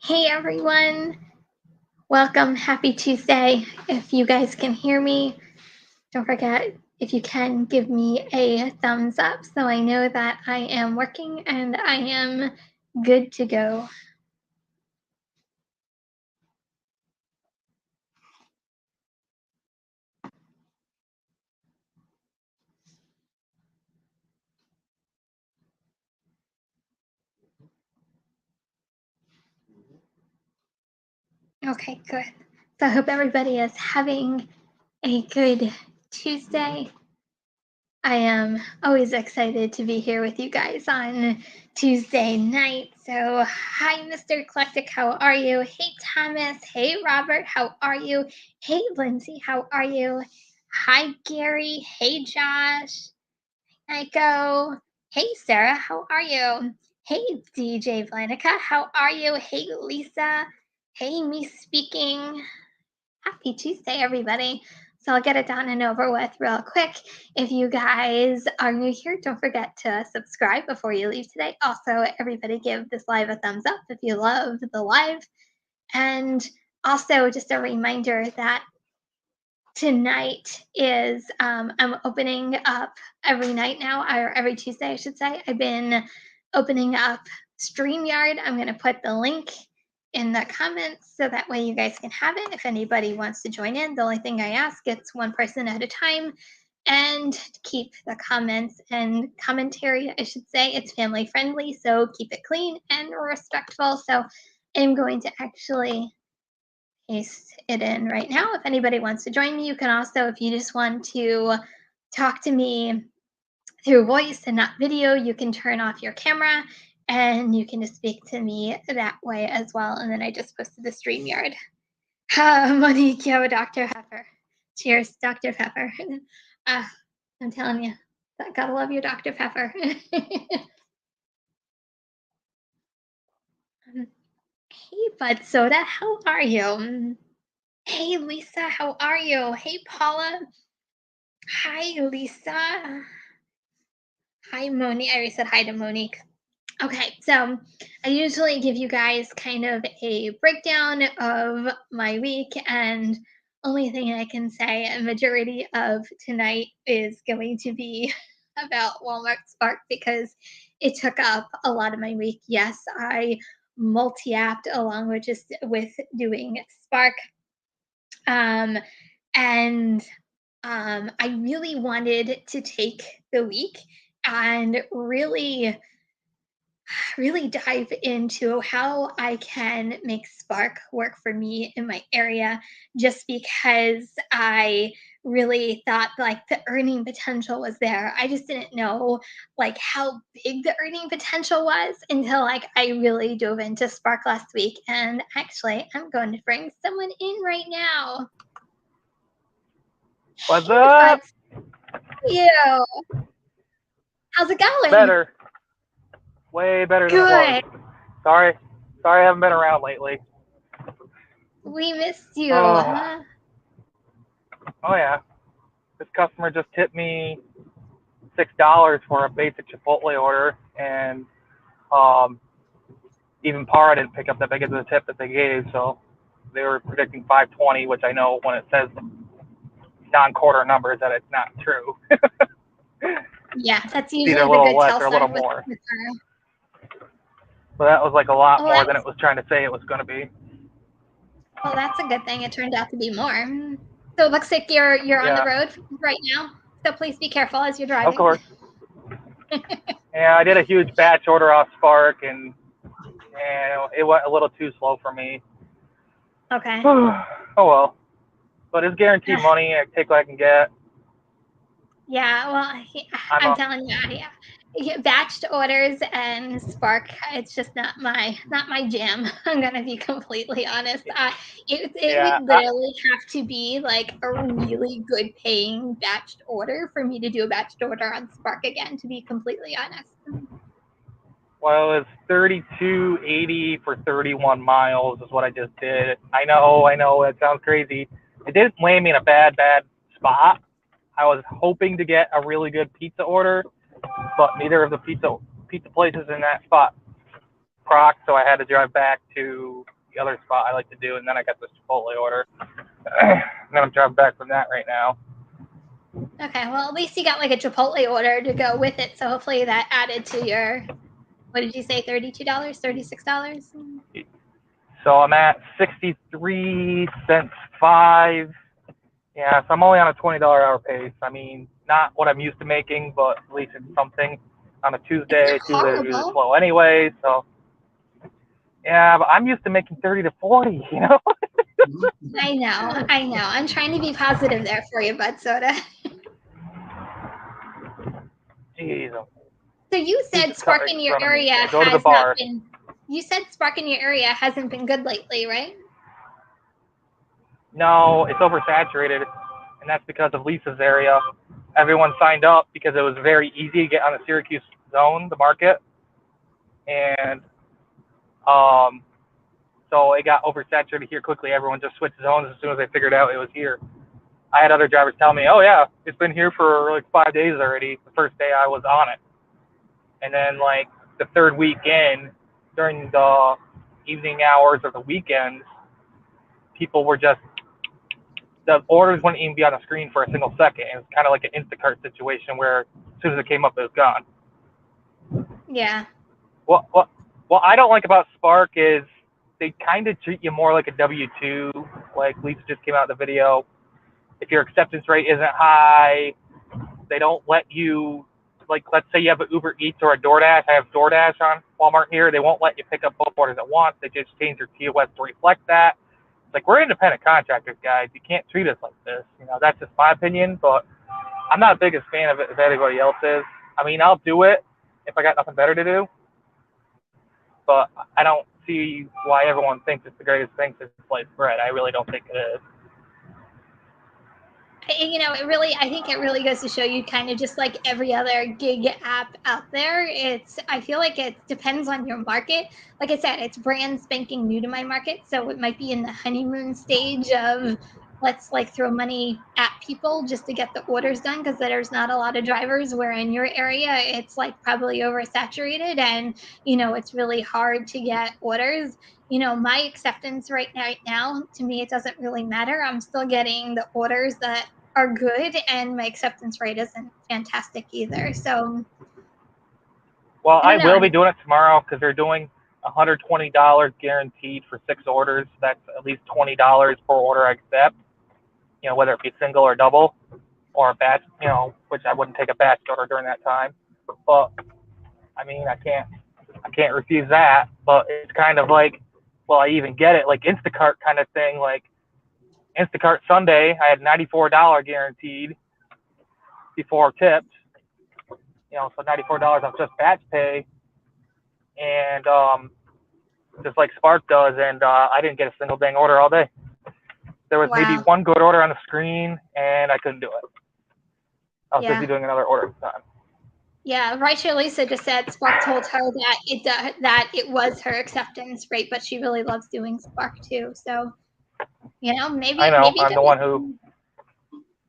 Hey everyone, welcome. Happy Tuesday. If you guys can hear me, don't forget if you can give me a thumbs up so I know that I am working and I am good to go. Okay, good. So I hope everybody is having a good Tuesday. I am always excited to be here with you guys on Tuesday night. So, hi, Mr. Eclectic, how are you? Hey, Thomas. Hey, Robert, how are you? Hey, Lindsay, how are you? Hi, Gary. Hey, Josh. Echo. Hey, Sarah, how are you? Hey, DJ Vlanica, how are you? Hey, Lisa. Hey, me speaking. Happy Tuesday, everybody. So I'll get it done and over with real quick. If you guys are new here, don't forget to subscribe before you leave today. Also, everybody give this live a thumbs up if you love the live. And also, just a reminder that tonight is I'm opening up every night now, or every Tuesday, I should say. I've been opening up StreamYard. I'm going to put the link in the comments so that way you guys can have it if anybody wants to join in. The only thing I ask, it's one person at a time, and keep the comments and commentary, I should say, it's family friendly, so keep it clean and respectful. So I'm going to actually paste it in right now. If anybody wants to join me, you can also, if you just want to talk to me through voice and not video, you can turn off your camera and you can just speak to me that way as well. And then I just posted the StreamYard. Monique, yo, Dr. Pepper. Cheers, Dr. Pepper. I'm telling you, gotta love your Dr. Pepper. Hey, Bud Soda, how are you? Hey, Lisa, how are you? Hey, Paula. Hi, Lisa. Hi, Monique. I already said hi to Monique. Okay, so I usually give you guys kind of a breakdown of my week, and only thing I can say a majority of tonight is going to be about Walmart Spark because it took up a lot of my week. Yes, I multi-apped along with just with doing Spark. Um, and I really wanted to take the week and really dive into how I can make Spark work for me in my area, just because I really thought like the earning potential was there. I just didn't know like how big the earning potential was until like I really dove into Spark last week. And actually, I'm going to bring someone in right now. What's Hey, up? Bud, you. How's it going? Better. Way better than it was. Good. Sorry. Sorry I haven't been around lately. We missed you. Oh, oh yeah. This customer just tipped me $6 for a basic Chipotle order, and um, even Para didn't pick up that big of the tip that they gave, so they were predicting 520, which I know when it says non-quarter numbers that it's not true. Yeah, that's It's either usually a the little good less tell or a little sign more. with her. So that was like a lot Oh, more than it was trying to say it was going to be. well, that's a good thing. It turned out to be more. So it looks like you're on the Yeah, road right now. So please be careful as you're of driving. course. Yeah, I did a huge batch order off Spark, and it went a little too slow for me. Okay. Oh well, but it's guaranteed money. I take what I can get. Yeah, well, I'm telling you, batched orders and Spark, it's just not my jam. I'm gonna be completely honest. It Yeah, would literally have to be like a really good paying batched order for me to do a batched order on Spark again, to be completely honest. well, it's 32.80 for 31 miles is what I just did. I know, it sounds crazy. It didn't land me in a bad spot. I was hoping to get a really good pizza order, but neither of the pizza places in that spot proc, so I had to drive back to the other spot I like to do, and then I got this Chipotle order. And then I'm driving back from that right now. Okay, well, at least you got like a Chipotle order to go with it, so hopefully that added to your, what did you say, $32, $36? So I'm at 63 cents 5. Yeah, so I'm only on a $20 hour pace. I mean, not what I'm used to making, but at least it's something on a Tuesday. It's not Tuesdays are usually horrible. slow anyway, so yeah, but I'm used to making 30 to 40, you know? I know. I'm trying to be positive there for you, Bud Soda. Jeez, So you he's said just Spark cutting in in your front of me. area Go to the has not bar. been. You said Spark in your area hasn't been good lately, right? No, it's oversaturated, and that's because of Lisa's area. Everyone signed up because it was very easy to get on the Syracuse zone, the market, and so it got oversaturated here quickly. Everyone just switched zones as soon as they figured out it was here. I had other drivers tell me, "Oh yeah, it's been here for like 5 days already." The first day I was on it, and then like the third weekend, during the evening hours or the weekends, people were just the orders wouldn't even be on the screen for a single second. It was kind of like an Instacart situation where as soon as it came up, it was gone. Yeah. What I don't like about Spark is they kind of treat you more like a W-2. Like Lisa just came out in the video. If your acceptance rate isn't high, they don't let you, like, let's say you have an Uber Eats or a DoorDash. I have DoorDash on Walmart here. They won't let you pick up both orders at once. They just change your POS to reflect that. It's like, we're independent contractors, guys. You can't treat us like this. You know, that's just my opinion, but I'm not the biggest fan of it as everybody else is. I mean, I'll do it if I got nothing better to do, but I don't see why everyone thinks it's the greatest thing since sliced bread. I really don't think it is. I think it really goes to show you kind of just like every other gig app out there. I feel like it depends on your market. Like I said, it's brand spanking new to my market. So it might be in the honeymoon stage of let's like throw money at people just to get the orders done because there's not a lot of drivers, where in your area it's like probably oversaturated and it's really hard to get orders. My acceptance right now, to me, it doesn't really matter. I'm still getting the orders that are good, and my acceptance rate isn't fantastic either. So, Well, I I don't know. will be doing it tomorrow because they're doing $120 guaranteed for 6 orders. That's at least $20 per order I accept. You know, whether it be single or double or a batch. You know, which I wouldn't take a batch order during that time. But I mean, I can't refuse that. But it's kind of like, well, I even get it, like Instacart kind of thing. Like Instacart Sunday, I had $94 guaranteed before tips. You know, so $94 off just batch pay, and just like Spark does, and I didn't get a single dang order all day. There was maybe Wow. one good order on the screen, and I couldn't do it. I was Yeah. busy doing another order at the time. Yeah, Rachel Lisa just said Spark told her that it was her acceptance rate, but she really loves doing Spark too. So, I maybe know. it does. I'm the one who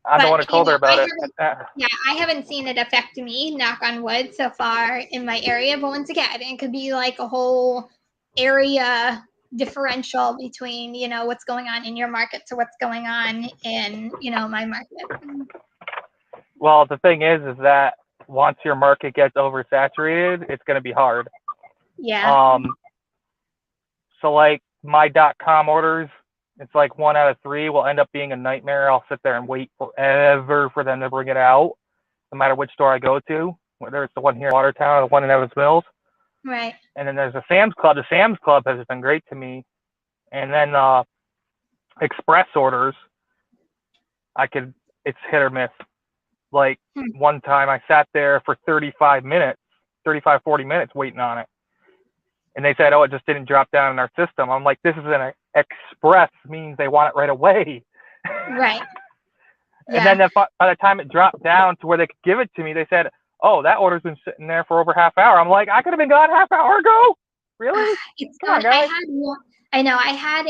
But told her about it. I haven't seen it affect me, knock on wood, so far in my area. But once again, it could be like a whole area differential between, what's going on in your market to what's going on in, my market. Well, the thing is that once your market gets oversaturated, it's going to be hard. Yeah. So like my .com orders, it's like 1 out of 3 will end up being a nightmare. I'll sit there and wait forever for them to bring it out, no matter which store I go to, whether it's the one here in Watertown or the one in Evans Mills. Right. And then there's a Sam's Club. The Sam's Club has been great to me. And then express orders, it's hit or miss. Like one time I sat there for 35 minutes, 40 minutes waiting on it. And they said, oh, it just didn't drop down in our system. I'm like, this is an express, means they want it right away. Right. And then by the time it dropped down to where they could give it to me, they said, oh, that order's been sitting there for over half hour. I'm like, I could have been gone half hour ago. Really? Come on, guys. I had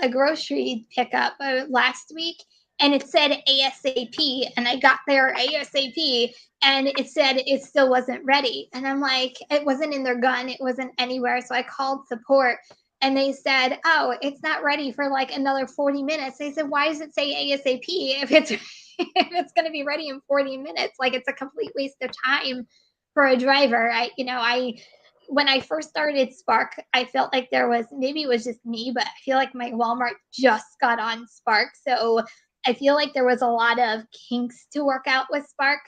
a grocery pickup last week, and it said ASAP, and I got there ASAP, and it said it still wasn't ready. And I'm like, it wasn't in their gun, it wasn't anywhere. So I called support, and they said, "Oh, it's not ready for like another 40 minutes." They said, "Why does it say ASAP if it's if it's going to be ready in 40 minutes? Like it's a complete waste of time for a driver." I when I first started Spark, I felt like there was, maybe it was just me, but I feel like my Walmart just got on Spark. So I feel like there was a lot of kinks to work out with Spark.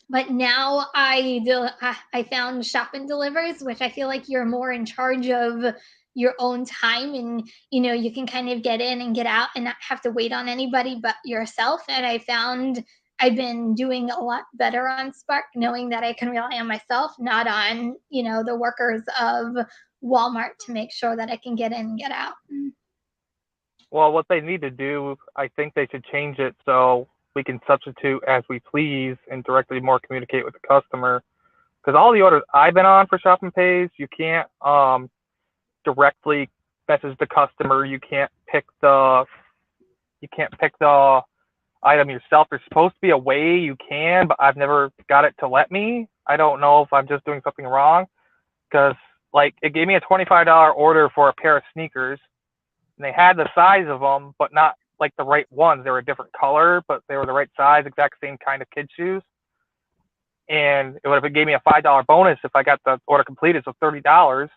But now I found Shop and Delivers, which I feel like you're more in charge of your own time, and you can kind of get in and get out and not have to wait on anybody but yourself. And I found I've been doing a lot better on Spark, knowing that I can rely on myself, not on the workers of Walmart to make sure that I can get in and get out. Well, what they need to do, I think they should change it so we can substitute as we please and directly more communicate with the customer. Because all the orders I've been on for Shop and Pays, you can't directly message the customer. You can't pick the item yourself. There's supposed to be a way you can, but I've never got it to let me. I don't know if I'm just doing something wrong, because like it gave me a $25 order for a pair of sneakers, and they had the size of them, but not like the right ones. They were a different color, but they were the right size, exact same kind of kid shoes. And it would have gave me a $5 bonus if I got the order completed, so $30.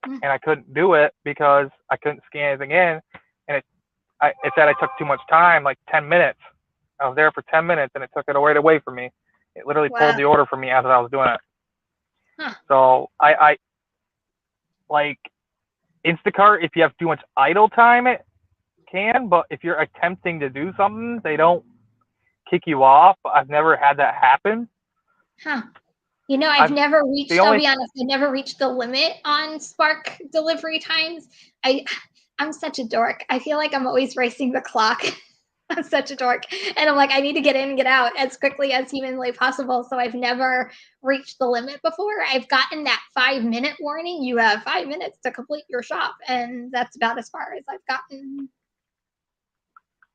And I couldn't do it because I couldn't scan anything in, and it said I took too much time, like 10 minutes. I was there for 10 minutes, and it took it right away from me. It literally pulled the order from me as I was doing it. Huh. So I like Instacart, if you have too much idle time, it can, but if you're attempting to do something, they don't kick you off. I've never had that happen. Huh. I've never reached, I'll be honest, I never reached the limit on Spark delivery times. I'm such a dork. I feel like I'm always racing the clock. I'm such a dork. And I'm like, I need to get in and get out as quickly as humanly possible. So I've never reached the limit before. I've gotten that 5-minute warning. You have 5 minutes to complete your shop. And that's about as far as I've gotten.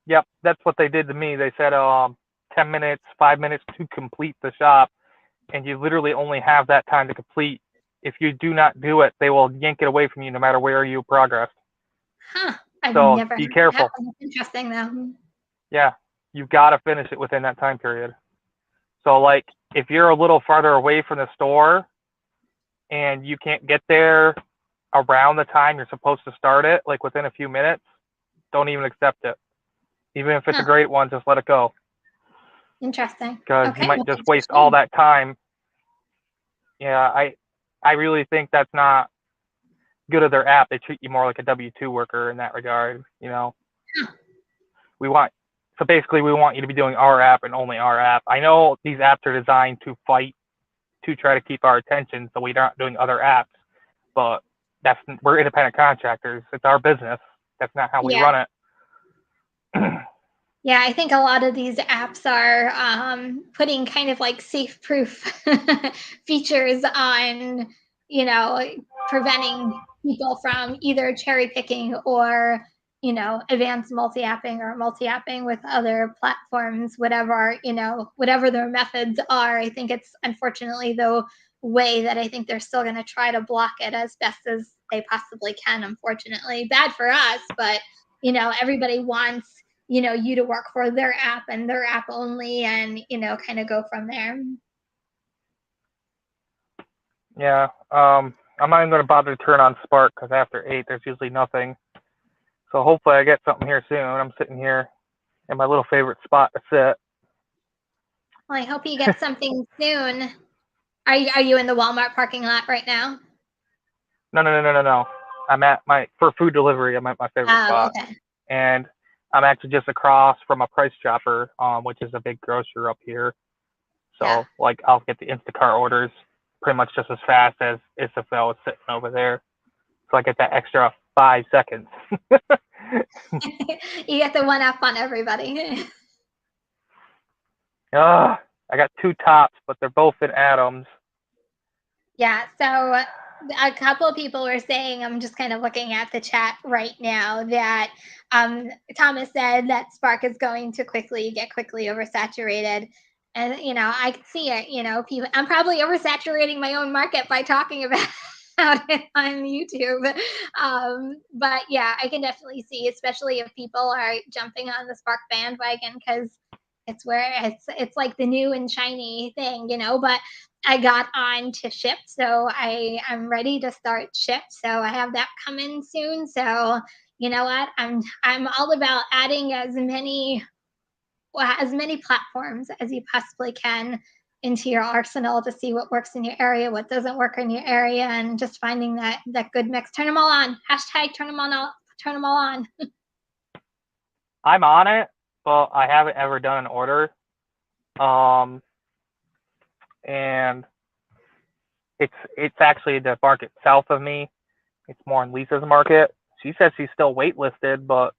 Yep, that's what they did to me. They said 10 minutes, 5 minutes to complete the shop. And you literally only have that time to complete. If you do not do it, they will yank it away from you no matter where you progressed. Huh. I've so never be careful. That's interesting though. Yeah, you've got to finish it within that time period. So like if you're a little farther away from the store and you can't get there around the time you're supposed to start it, like within a few minutes, don't even accept it. Even if it's a great one, just let it go. Interesting. Because you might just waste all that time. Yeah, I really think that's not good of their app. They treat you more like a W-2 worker in that regard. We want you to be doing our app and only our app. I know these apps are designed to fight to try to keep our attention, so we're not doing other apps. But we're independent contractors. It's our business. That's not how we run it. Yeah, I think a lot of these apps are putting kind of like safe-proof features on, preventing people from either cherry picking or, advanced multi-apping with other platforms, whatever their methods are. I think it's unfortunately the way that I think they're still going to try to block it as best as they possibly can. Unfortunately, bad for us, but everybody wants you to work for their app and their app only, and kind of go from there. Yeah, I'm not even going to bother to turn on Spark because after 8 there's usually nothing. So hopefully I get something here soon. I'm sitting here in my little favorite spot to sit. Well, I hope you get something soon. Are you in the Walmart parking lot right now? No. I'm at for food delivery. I'm at my favorite spot. Okay. And I'm actually just across from a Price Chopper, which is a big grocer up here. So like I'll get the Instacart orders pretty much just as fast as if I was sitting over there. So I get that extra 5 seconds. You get the one up on everybody. I got 2 tops, but they're both in Adams. Yeah, so a couple of people were saying, I'm just kind of looking at the chat right now, that Thomas said that Spark is going to get quickly oversaturated. And, I can see it, people, I'm probably oversaturating my own market by talking about about it on YouTube. But yeah, I can definitely see, especially if people are jumping on the Spark bandwagon, because it's where it's like the new and shiny thing, But I got on to Shipt, so I'm ready to start Shipt. So I have that coming soon. So you know what? I'm all about adding as many platforms as you possibly can into your arsenal to see what works in your area, what doesn't work in your area, and just finding that good mix. Turn them all on. Hashtag turn them on. Turn them all on. I'm on it, but I haven't ever done an order. And it's actually the market south of me. It's more in Lisa's market. She says she's still waitlisted, but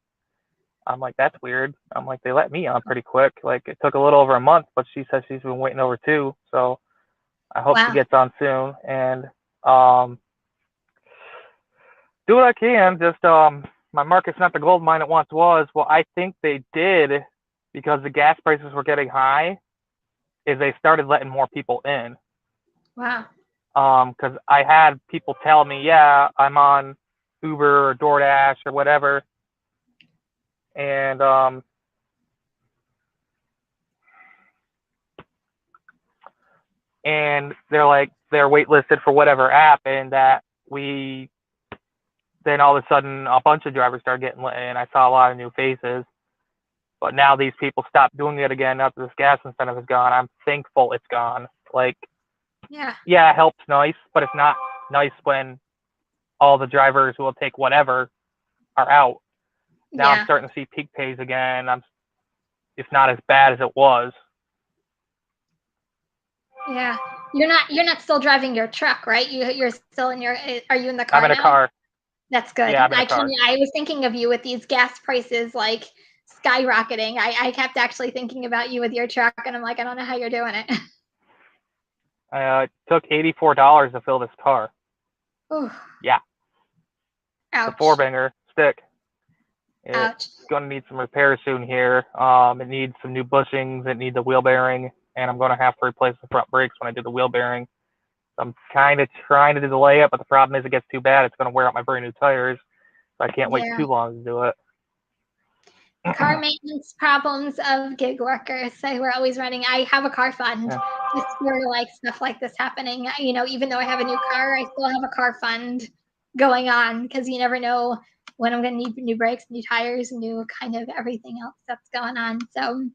I'm like, that's weird. I'm like, they let me on pretty quick. Like, it took a little over a month, but she says she's been waiting over 2. So I hope she Wow. gets on soon and do what I can. Just my market's not the gold mine it once was. Well, I think they did because the gas prices were getting high. Is they started letting more people in. Wow. Because I had people tell me, yeah, I'm on Uber or DoorDash or whatever, and they're like they're waitlisted for whatever app, and that then all of a sudden a bunch of drivers started getting let in. I saw a lot of new faces, but now these people stopped doing it again after this gas incentive is gone. I'm thankful it's gone. Like, yeah, help's nice, but it's not nice when all the drivers who will take whatever are out. Now I'm starting to see peak pays again. It's not as bad as it was. Yeah. You're not still driving your truck, right? You're still in your are you in the car I'm in a now? car. That's good. Yeah, I'm in a car. I was thinking of you with these gas prices like skyrocketing. I kept actually thinking about you with your truck, and I'm like, I don't know how you're doing it. It took $84 to fill this car. Ooh. Yeah. Ouch. The 4-banger stick. Ouch. It's going to need some repairs soon here. It needs some new bushings. It needs a wheel bearing, and I'm going to have to replace the front brakes when I do the wheel bearing. So I'm kind of trying to delay it, but the problem is it gets too bad. It's going to wear out my brand new tires. So I can't wait too long to do it. Car maintenance problems of gig workers. So we're always running. I have a car fund just for like stuff like this happening. Even though I have a new car, I still have a car fund going on because you never know when I'm going to need new brakes, new tires, new kind of everything else that's going on. So,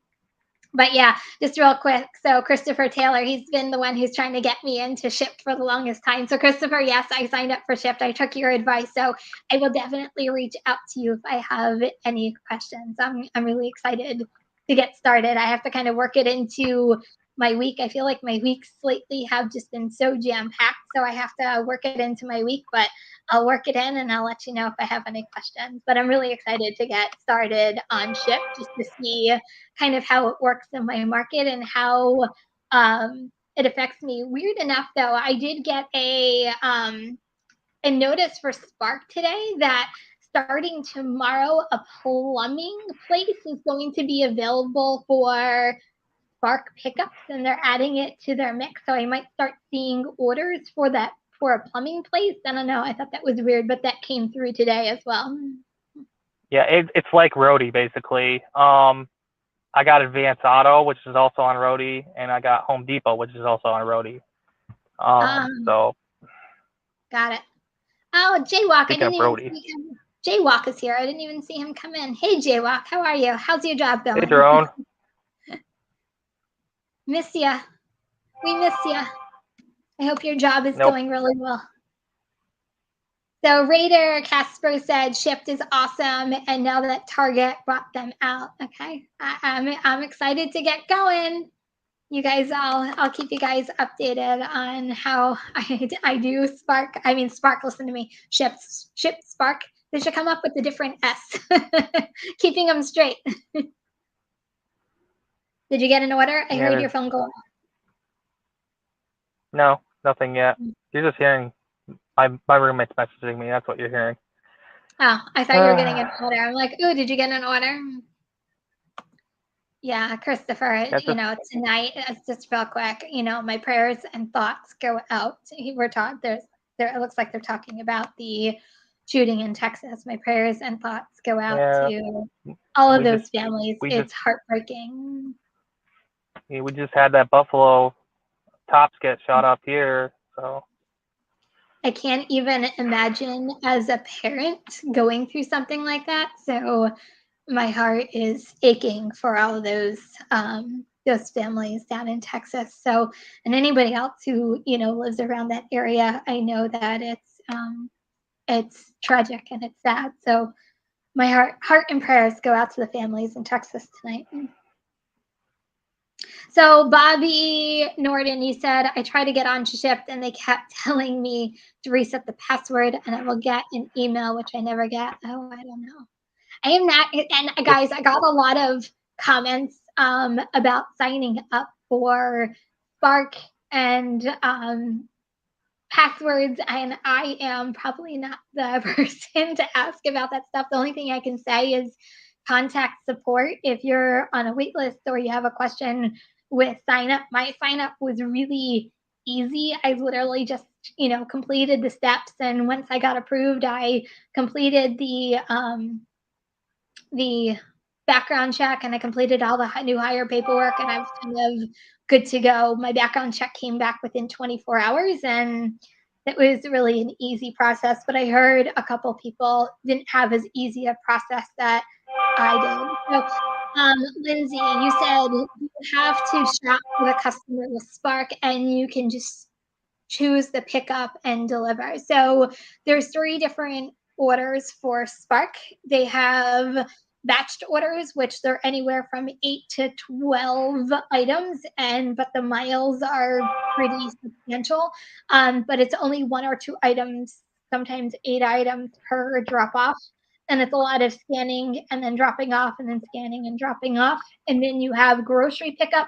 but yeah, just real quick. So Christopher Taylor, he's been the one who's trying to get me into Shipt for the longest time. So Christopher, yes, I signed up for Shipt. I took your advice. So I will definitely reach out to you if I have any questions. I'm really excited to get started. I have to kind of work it into my week. I feel like my weeks lately have just been so jam-packed. So I have to work it into my week, but I'll work it in and I'll let you know if I have any questions. But I'm really excited to get started on Shipt just to see kind of how it works in my market and how it affects me. Weird enough, though, I did get a notice for Spark today that starting tomorrow, a plumbing place is going to be available for Spark pickups, and they're adding it to their mix. So I might start seeing orders for that for a plumbing place. I don't know. I thought that was weird, but that came through today as well. Yeah, it's like Roadie basically. I got Advance Auto, which is also on Roadie, and I got Home Depot, which is also on Roadie. So got it. Oh, Jaywalk! I didn't even Roadie. see him. Jaywalk is here. I didn't even see him come in. Hey, Jaywalk, how are you? How's your job going? Hey, Drone. Miss ya. We miss ya. I hope your job is going really well. So Raider Casper said Shipt is awesome, and now that Target brought them out. Okay, I'm excited to get going. You guys, I'll keep you guys updated on how I do Spark. I mean Spark. Listen to me. Shipt Spark. They should come up with a different S. Keeping them straight. Did you get an order? I heard your phone go off. No, nothing yet. You're just hearing my roommate's messaging me. That's what you're hearing. Oh, I thought you were getting an order. I'm like, ooh, did you get an order? Yeah, Christopher, tonight, just real quick, my prayers and thoughts go out. We're taught it looks like they're talking about the shooting in Texas. My prayers and thoughts go out to all of those families. It's heartbreaking. Yeah, we just had that Buffalo tops get shot up here, so. I can't even imagine as a parent going through something like that. So my heart is aching for all of those families down in Texas. So, and anybody else who lives around that area, I know that it's tragic and it's sad. So my heart and prayers go out to the families in Texas tonight. So Bobby Norden, he said, I tried to get on Shipt and they kept telling me to reset the password and I will get an email, which I never get. Oh, I don't know. I am not, and guys, I got a lot of comments about signing up for Spark and passwords, and I am probably not the person to ask about that stuff. The only thing I can say is contact support if you're on a wait list or you have a question with sign up. My sign up was really easy. I literally just completed the steps, and once I got approved, I completed the background check and I completed all the new hire paperwork, and I was kind of good to go. My background check came back within 24 hours and it was really an easy process, but I heard a couple people didn't have as easy a process that I did. So, Lindsay, you said you have to shop for the customer with Spark and you can just choose the pickup and deliver. So there's 3 different orders for Spark. They have batched orders, which they're anywhere from 8 to 12 items, but the miles are pretty substantial. But it's only 1 or 2 items, sometimes 8 items per drop off. And it's a lot of scanning and then dropping off and then scanning and dropping off. And then you have grocery pickup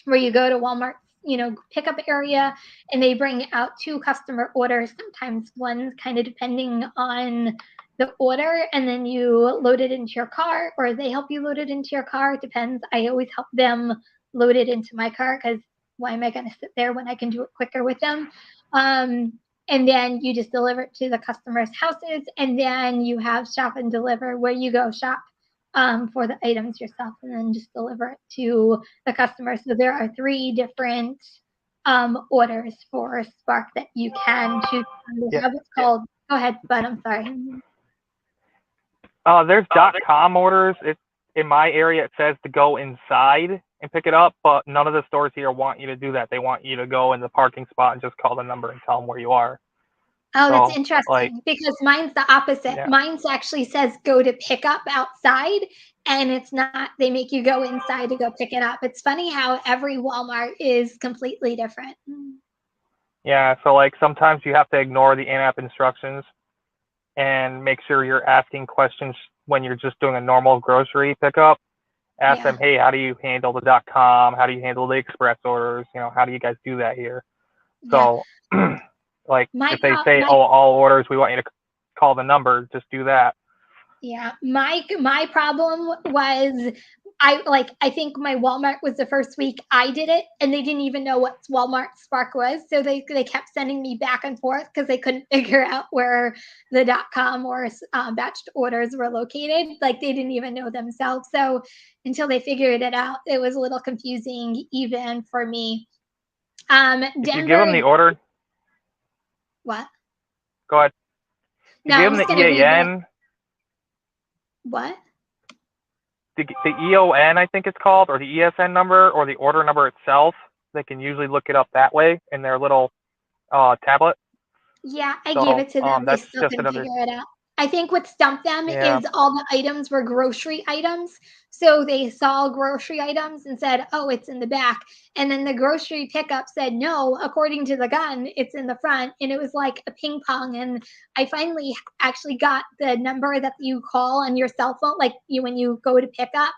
where you go to Walmart, pickup area, and they bring out 2 customer orders, sometimes one, kind of depending on the order, and then you load it into your car, or they help you load it into your car. It depends. I always help them load it into my car because why am I going to sit there when I can do it quicker with them? And then you just deliver it to the customers' houses, and then you have shop and deliver where you go shop for the items yourself and then just deliver it to the customer. So there are 3 different orders for Spark that you can choose. They have what's called, go ahead, Bud, I'm sorry. There's .com orders. In my area, it says to go inside and pick it up, but none of the stores here want you to do that. They want you to go in the parking spot and just call the number and tell them where you are. Oh, that's interesting because mine's the opposite. Yeah. Mine's actually says go to pick up outside, and it's not, they make you go inside to go pick it up. It's funny how every Walmart is completely different. Yeah, so sometimes you have to ignore the in-app instructions and make sure you're asking questions when you're just doing a normal grocery pickup. Ask them, hey, how do you handle the .com? How do you handle the express orders? How do you guys do that here? So if they say, all orders, we want you to call the number, just do that. Yeah, my problem was I think my Walmart was the first week I did it, and they didn't even know what Walmart Spark was, so they kept sending me back and forth because they couldn't figure out where the .com or batched orders were located. Like they didn't even know themselves. So until they figured it out, it was a little confusing even for me. Denver, if you give them the order. What? Go ahead. No, you give them the EAN. What? The EON, I think it's called, or the ESN number, or the order number itself. They can usually look it up that way in their little tablet. Yeah, I gave it to them. They still couldn't figure it out. I think what stumped them is all the items were grocery items. So they saw grocery items and said, oh, it's in the back. And then the grocery pickup said, no, according to the gun, it's in the front. And it was like a ping pong. And I finally actually got the number that you call on your cell phone, when you go to pick up.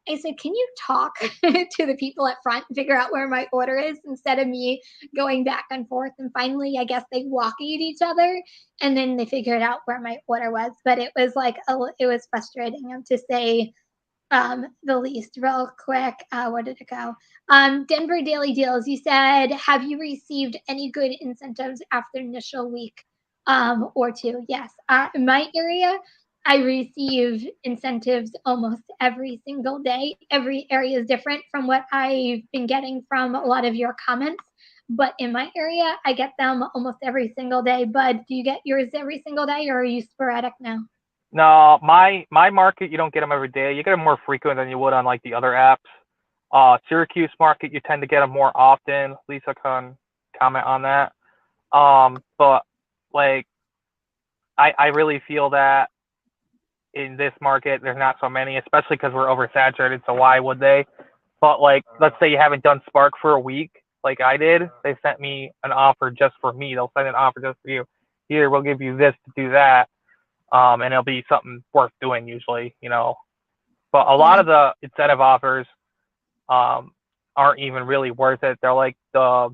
I said, can you talk to the people at front and figure out where my order is instead of me going back and forth? And finally, I guess they walkied each other and then they figured out where my order was. But it was it was frustrating to say, the least real quick. Where did it go? Denver Daily Deals. You said, have you received any good incentives after initial week or two? Yes. In my area, I receive incentives almost every single day. Every area is different from what I've been getting from a lot of your comments. But in my area, I get them almost every single day. Bud, do you get yours every single day, or are you sporadic now? No, my market, you don't get them every day. You get them more frequent than you would on like the other apps. Syracuse market, you tend to get them more often. Lisa can comment on that. But like, I really feel that in this market, there's not so many, especially because we're oversaturated. So why would they? But like, let's say you haven't done Spark for a week, like I did. They sent me an offer just for me. They'll send an offer just for you. Here, we'll give you this to do that. And it'll be something worth doing usually, you know. But a lot Yeah. of the incentive offers aren't even really worth it. They're like here's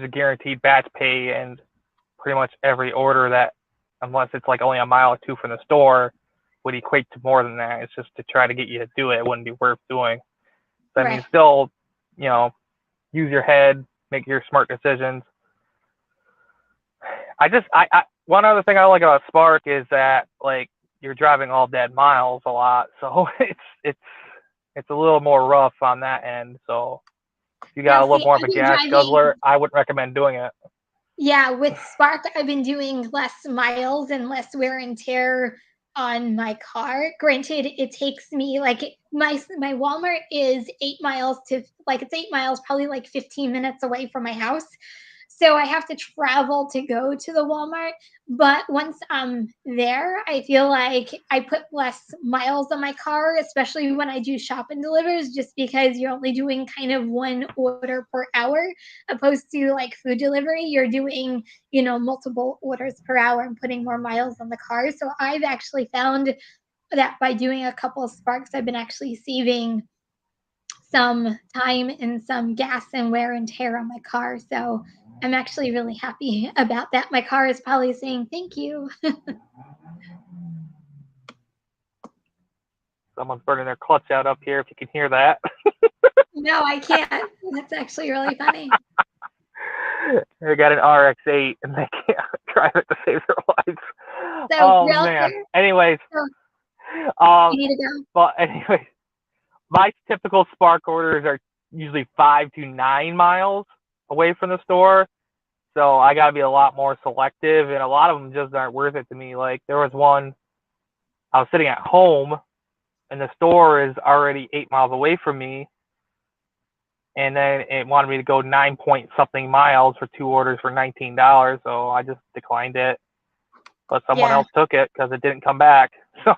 a guaranteed batch pay, and pretty much every order that, unless it's like only a mile or two from the store, would equate to more than that. It's just to try to get you to do it. It wouldn't be worth doing. So, I mean, Right. still, you know, use your head, make your smart decisions. I one other thing I like about Spark is that like you're driving all dead miles a lot, so it's a little more rough on that end. So if you got Now, a little see, more of I've a been gas driving. guzzler, I wouldn't recommend doing it. Yeah, with Spark, I've been doing less miles and less wear and tear on my car. Granted, it takes me like my Walmart is 8 miles to like it's 8 miles, probably like 15 minutes away from my house. So I have to travel to go to the Walmart. But once I'm there, I feel like I put less miles on my car, especially when I do shop and delivers, just because you're only doing kind of one order per hour, opposed to like food delivery. You're doing, multiple orders per hour and putting more miles on the car. So I've actually found that by doing a couple of Sparks, I've been actually saving some time and some gas and wear and tear on my car. So I'm actually really happy about that. My car is probably saying thank you. Someone's burning their clutch out up here. If you can hear that, No, I can't. That's actually really funny. they got an RX-8 and they can't drive it to save their lives. So Oh real man. quick, Anyways, so um, you need to go. but anyways, my typical Spark orders are usually 5 to 9 miles away from the store. So I got to be a lot more selective, and a lot of them just aren't worth it to me. Like there was one, I was sitting at home, and the store is already 8 miles away from me, and then it wanted me to go 9 point something miles for 2 orders for $19. So I just declined it, but someone Yeah. else took it because it didn't come back. So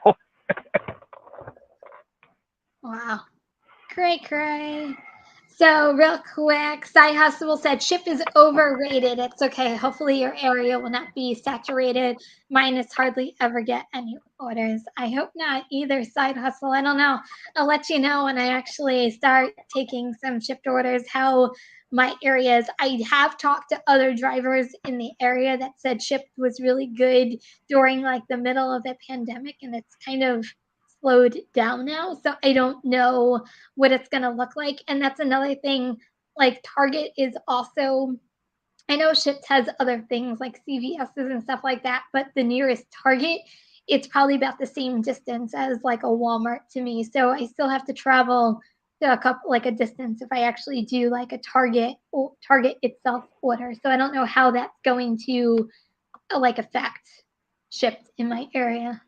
Wow. Cray. So real quick, Side Hustle said Shipt is overrated. It's okay. Hopefully your area will not be saturated. Mine is hardly ever get any orders. I hope not either, Side Hustle. I don't know. I'll let you know when I actually start taking some Shipt orders how my area is. I have talked to other drivers in the area that said Shipt was really good during like the middle of the pandemic, and it's kind of slowed down now. So I don't know what it's going to look like. And that's another thing. Like Target is also, I know Shipt has other things like CVS's and stuff like that, but the nearest Target, it's probably about the same distance as like a Walmart to me. So I still have to travel to a distance if I actually do like a Target or Target itself order. So I don't know how that's going to like affect Shipt in my area.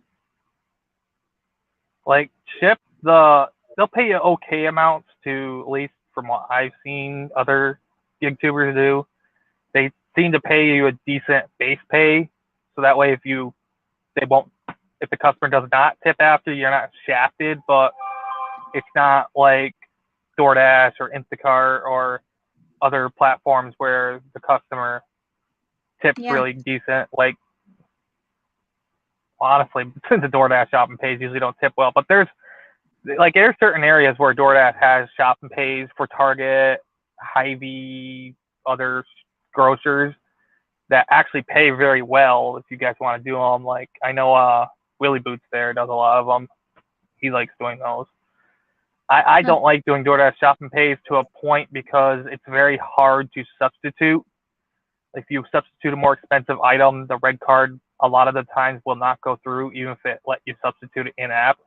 like Shipt, they'll pay you okay amounts to, at least from what I've seen other gig tubers do. They seem to pay you a decent base pay, so that way they won't, if the customer does not tip after, you're not shafted. But it's not like DoorDash or Instacart or other platforms where the customer tips Yeah. really decent. Like honestly, the DoorDash shopping pays usually don't tip well, but there's certain areas where DoorDash has shop and pays for Target, Hy-Vee, other grocers that actually pay very well if you guys want to do them. Like I know Willie Boots there does a lot of them. he likes doing those. I don't like doing DoorDash shop and pays to a point because it's very hard to substitute. If you substitute a more expensive item, the red card a lot of the times will not go through, even if it let you substitute it in app.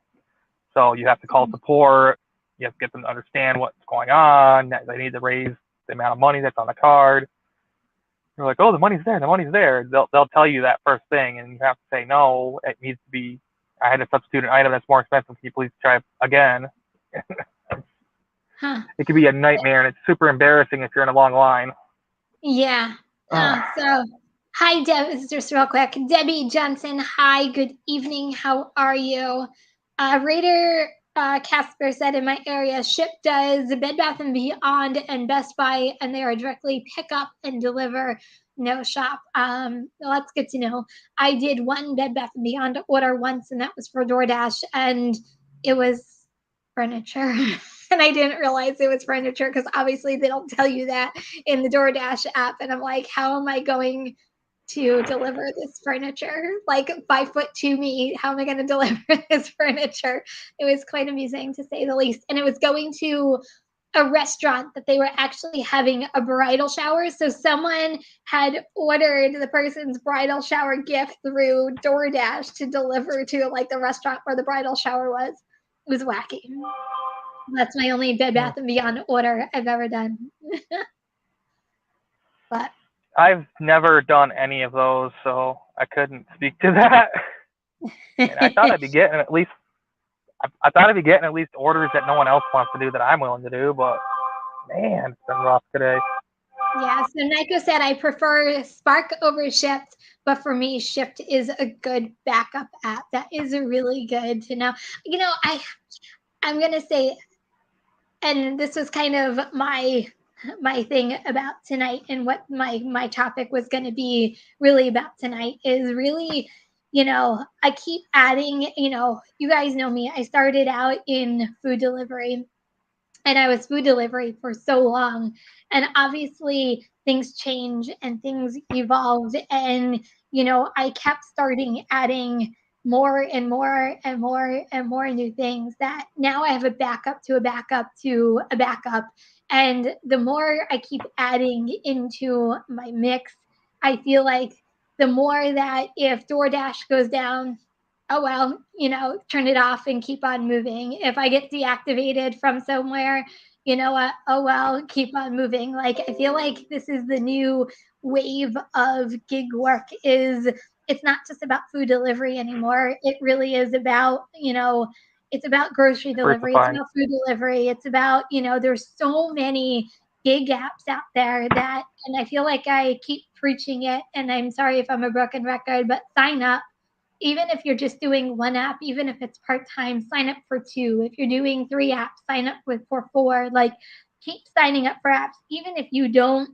So you have to call support. You have to get them to understand what's going on. They need to raise the amount of money that's on the card. You're like, oh, the money's there. The money's there. They'll tell you that first thing, and you have to say no. It needs to be. I had to substitute an item that's more expensive. Can you please try again? It could be a nightmare, and it's super embarrassing if you're in a long line. Yeah. So, hi, Deb. Just real quick. Debbie Johnson, hi, good evening. How are you? Raider Casper said in my area, Shipt does Bed Bath & Beyond and Best Buy, and they are directly pick up and deliver, no shop. Well, that's good to know. I did one Bed Bath & Beyond order once, and that was for DoorDash, and it was furniture. And I didn't realize it was furniture because obviously they don't tell you that in the DoorDash app. And I'm like, how am I going to deliver this furniture? Like 5'2" me, how am I going to deliver this furniture? It was quite amusing to say the least. And it was going to a restaurant that they were actually having a bridal shower. So someone had ordered the person's bridal shower gift through DoorDash to deliver to like the restaurant where the bridal shower was. It was wacky. That's my only Bed Bath & Beyond order I've ever done. But I've never done any of those, so I couldn't speak to that. And I thought I'd be getting at least. I thought I'd be getting at least orders that no one else wants to do that I'm willing to do, but man, it's been rough today. Yeah, so Nico said I prefer Spark over Shipt, but for me, Shipt is a good backup app. That is really good to know. I'm gonna say, and this was kind of my thing about tonight, and what my topic was going to be really about tonight is really, I keep adding, you guys know me, I started out in food delivery, and I was food delivery for so long, and obviously things change and things evolve, and I kept adding more and more and more and more new things that now I have a backup to a backup to a backup. And the more I keep adding into my mix, I feel like the more that if DoorDash goes down, oh well, turn it off and keep on moving. If I get deactivated from somewhere, you know what, oh well, keep on moving. Like, I feel like this is the new wave of gig work. It's not just about food delivery anymore. It really is about, it's about grocery delivery. It's about food delivery. It's about, there's so many gig apps out there that, and I feel like I keep preaching it, and I'm sorry if I'm a broken record, but sign up. Even if you're just doing one app, even if it's part-time, sign up for 2. If you're doing 3 apps, sign up for 4. Like, keep signing up for apps. Even if you don't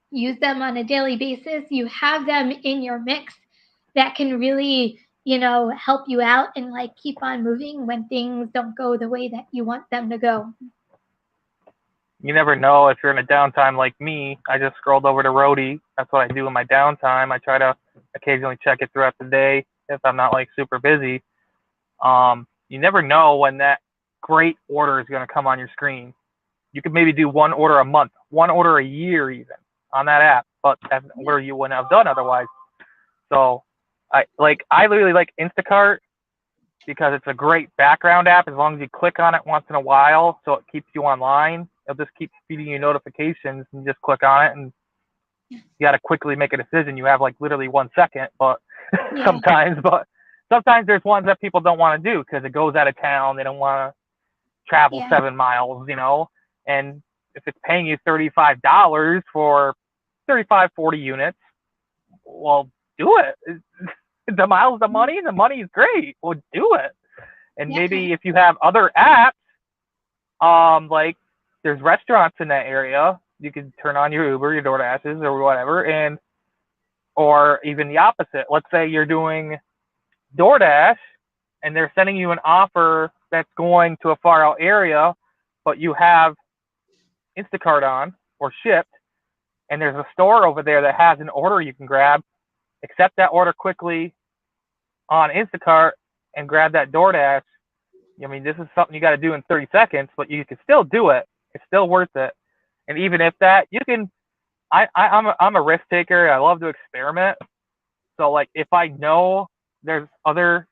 use them on a daily basis, you have them in your mix that can really, help you out and like keep on moving when things don't go the way that you want them to go. You never know if you're in a downtime like me. I just scrolled over to Roadie. That's what I do in my downtime. I try to occasionally check it throughout the day if I'm not like super busy. You never know when that great order is going to come on your screen. You could maybe do one order a month, one order a year even on that app, but that's an order you wouldn't have done otherwise. So I literally like Instacart because it's a great background app as long as you click on it once in a while, so it keeps you online. It'll just keep feeding you notifications, and you just click on it, and you got to quickly make a decision. You have like literally 1 second, but sometimes there's ones that people don't want to do because it goes out of town. They don't want to travel 7 miles, and if it's paying you $35 for 35, 40 units, well, do it. The miles, the money is great. Well, do it. And maybe if you have other apps, like there's restaurants in that area, you can turn on your Uber, your DoorDashes or whatever, or even the opposite. Let's say you're doing DoorDash and they're sending you an offer that's going to a far out area, but you have Instacart on or Shipt, and there's a store over there that has an order you can grab. Accept that order quickly on Instacart and grab that DoorDash I mean, this is something you got to do in 30 seconds, but you can still do it. It's still worth it. And even if that, you can. I'm a risk taker. I love to experiment. So like, if I know there's other